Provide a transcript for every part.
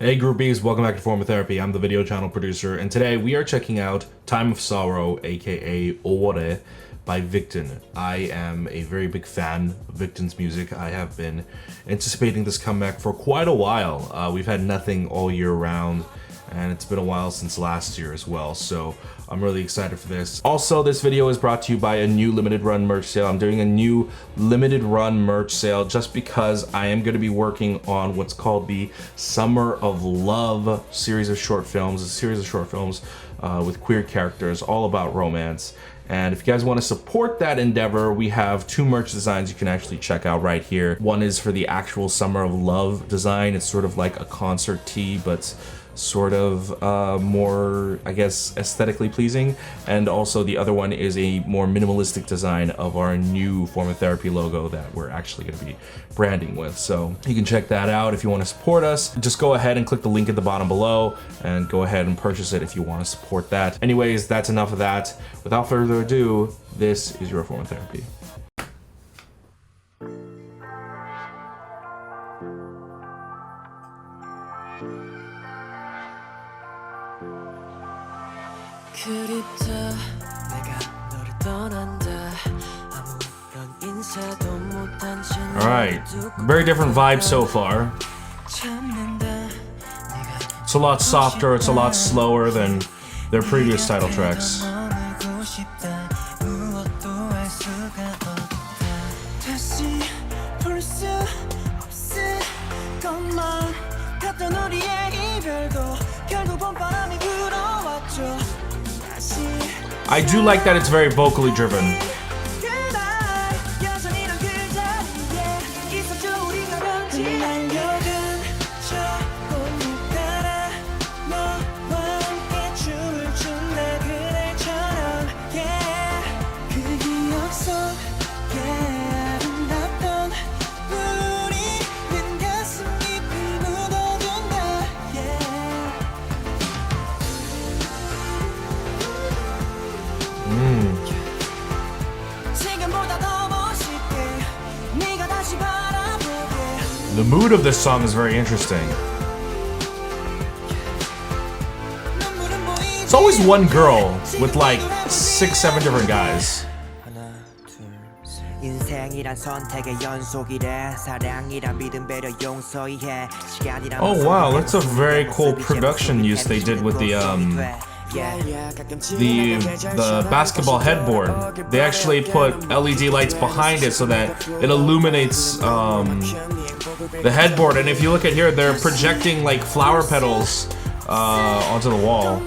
Hey groupies, welcome back to Form of Therapy. I'm the video channel producer, and today we are checking out Time of Sorrow, aka Ore, by Victon. I am a very big fan of Victon's music. I have been anticipating this comeback for quite a while. We've had nothing all year round, and it's been a while since last year as well, so I'm really excited for this. Also, this video is brought to you by a new limited run merch sale. I'm doing a new limited run merch sale just because I am going to be working on what's called the Summer of Love series of short films, a series of short films with queer characters, all about romance. And if you guys want to support that endeavor, we have two merch designs you can actually check out right here. One is for the actual Summer of Love design. It's sort of like a concert tee, but sort of more, I guess, aesthetically pleasing. And also the other one is a more minimalistic design of our new Form of Therapy logo that we're actually going to be branding with. So you can check that out if you want to support us. Just go ahead and click the link at the bottom below and go ahead and purchase it if you want to support that. Anyways, that's enough of that. Without further ado, this is your Form of Therapy. Alright, very different vibe so far. It's a lot softer, it's a lot slower than their previous title tracks. I do like that it's very vocally driven. The mood of this song is very interesting. It's always one girl with like 6-7 different guys. Oh wow, that's a very cool production use they did with the basketball headboard. They actually put LED lights behind it so that it illuminates the headboard, and if you look at here, they're projecting like flower petals onto the wall.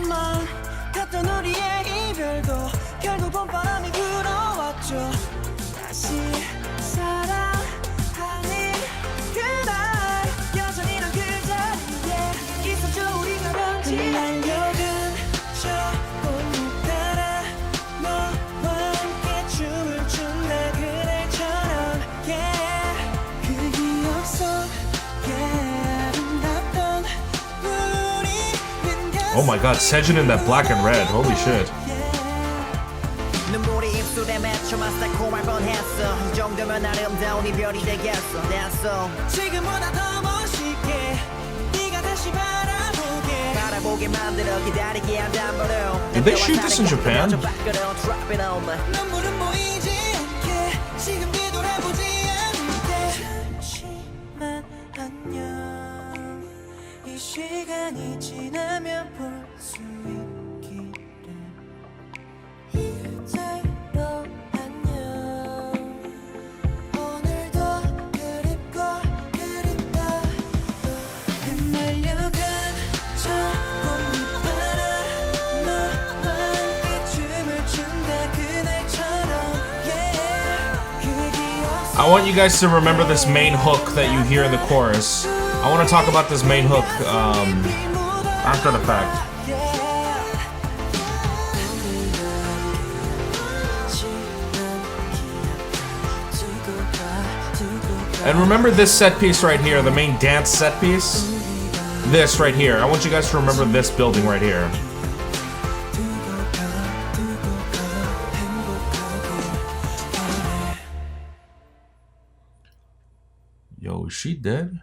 Oh my god, Sejin in that black and red, holy shit. Did they shoot this in Japan? I want you guys to remember this main hook that you hear in the chorus. I want to talk about this main hook after the fact. And remember this set piece right here, the main dance set piece? This right here. I want you guys to remember this building right here. Yo, is she dead?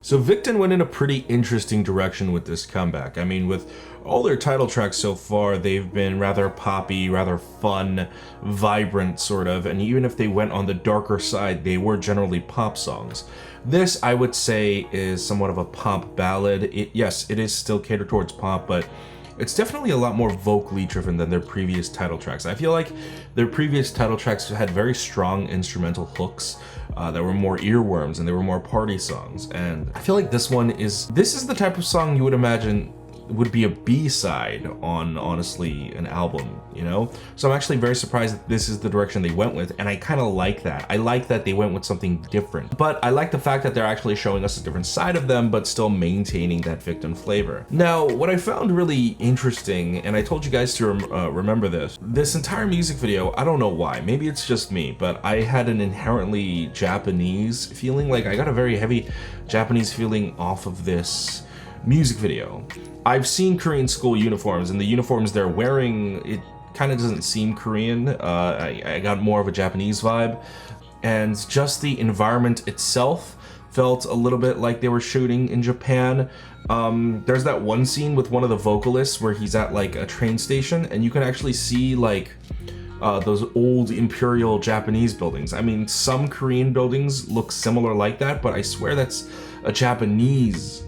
So Victon went in a pretty interesting direction with this comeback. I mean, with all their title tracks so far, they've been rather poppy, rather fun, vibrant sort of, and even if they went on the darker side, they were generally pop songs. This, I would say, is somewhat of a pop ballad. Yes, it is still catered towards pop, but it's definitely a lot more vocally driven than their previous title tracks. I feel like their previous title tracks had very strong instrumental hooks that were more earworms and they were more party songs. And I feel like this is the type of song you would imagine would be a B-side on, honestly, an album, you know? So I'm actually very surprised that this is the direction they went with, and I kind of like that. I like that they went with something different, but I like the fact that they're actually showing us a different side of them, but still maintaining that Victon flavor. Now, what I found really interesting, and I told you guys to remember this entire music video, I don't know why, maybe it's just me, but I had an inherently Japanese feeling. Like, I got a very heavy Japanese feeling off of this music video. I've seen Korean school uniforms, and the uniforms they're wearing, it kind of doesn't seem Korean. I got more of a Japanese vibe, and just the environment itself felt a little bit like they were shooting in Japan. There's that one scene with one of the vocalists where he's at like a train station, and you can actually see like those old imperial Japanese buildings. I mean, some Korean buildings look similar like that, but I swear that's a Japanese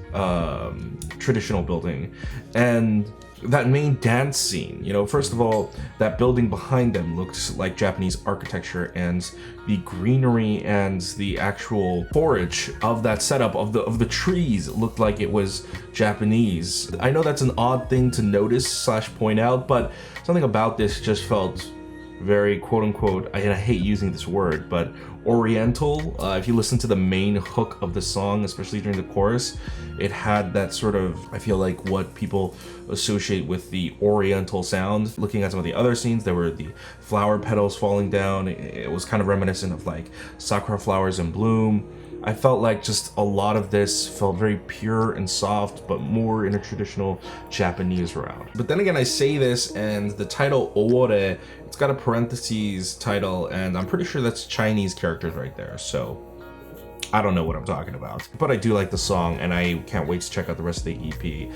traditional building. And that main dance scene, you know, first of all, that building behind them looks like Japanese architecture, and the greenery and the actual forage of that setup of the trees looked like it was Japanese. I know that's an odd thing to notice / point out, but something about this just felt very quote-unquote, and I hate using this word, but oriental. If you listen to the main hook of the song, especially during the chorus, it had that sort of, I feel like, what people associate with the oriental sound. Looking at some of the other scenes, there were the flower petals falling down. It was kind of reminiscent of like sakura flowers in bloom. I felt like just a lot of this felt very pure and soft, but more in a traditional Japanese route. But then again, I say this, and the title Owore, it's got a parentheses title, and I'm pretty sure that's Chinese characters right there, so I don't know what I'm talking about. But I do like the song, and I can't wait to check out the rest of the EP.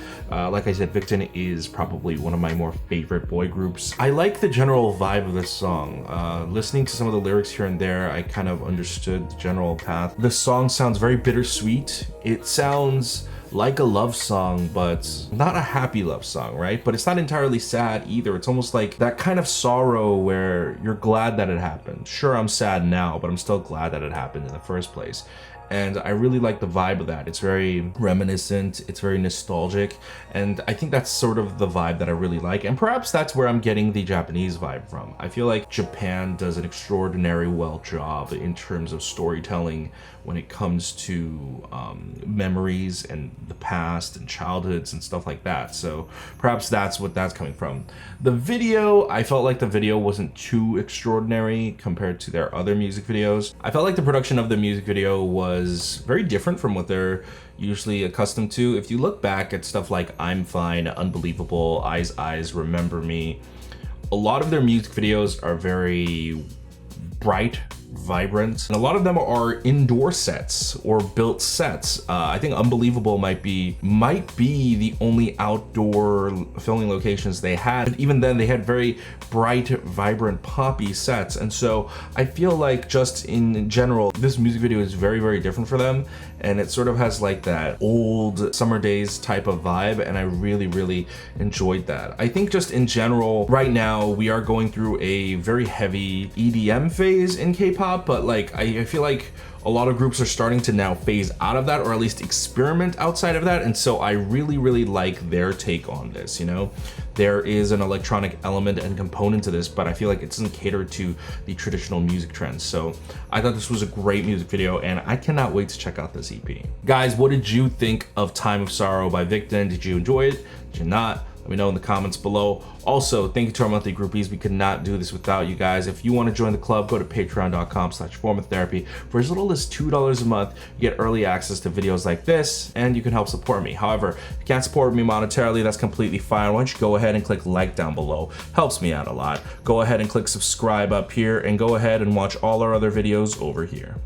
Like I said, Victon is probably one of my more favorite boy groups. I like the general vibe of this song. Listening to some of the lyrics here and there, I kind of understood the general path. The song sounds very bittersweet. It sounds like a love song, but not a happy love song, right? But it's not entirely sad either. It's almost like that kind of sorrow where you're glad that it happened. Sure, I'm sad now, but I'm still glad that it happened in the first place. And I really like the vibe of that. It's very reminiscent, it's very nostalgic, and I think that's sort of the vibe that I really like, and perhaps that's where I'm getting the Japanese vibe from. I feel like Japan does an extraordinary well job in terms of storytelling when it comes to memories and the past and childhoods and stuff like that. So perhaps that's what that's coming from. The video, I felt like the video wasn't too extraordinary compared to their other music videos. I felt like the production of the music video was very different from what they're usually accustomed to. If you look back at stuff like I'm Fine, Unbelievable, Eyes Eyes, Remember Me, a lot of their music videos are very bright, vibrant, and a lot of them are indoor sets or built sets. I think Unbelievable might be the only outdoor filming locations they had. But even then, they had very bright, vibrant, poppy sets, and so I feel like just in general, this music video is very, very different for them, and it sort of has like that old summer days type of vibe, and I really, really enjoyed that. I think just in general, right now, we are going through a very heavy EDM phase in K-pop, but like I feel like a lot of groups are starting to now phase out of that, or at least experiment outside of that, and so I really, really like their take on this, you know? There is an electronic element and component to this, but I feel like it doesn't cater to the traditional music trends. So I thought this was a great music video, and I cannot wait to check out this EP. Guys, what did you think of Time of Sorrow by Victon? Did you enjoy it? Did you not? Let me know in the comments below. Also, thank you to our monthly groupies. We could not do this without you guys. If you want to join the club, go to patreon.com/formatherapy. For as little as $2 a month, you get early access to videos like this, and you can help support me. However, if you can't support me monetarily, that's completely fine. Why don't you go ahead and click like down below? Helps me out a lot. Go ahead and click subscribe up here, and go ahead and watch all our other videos over here.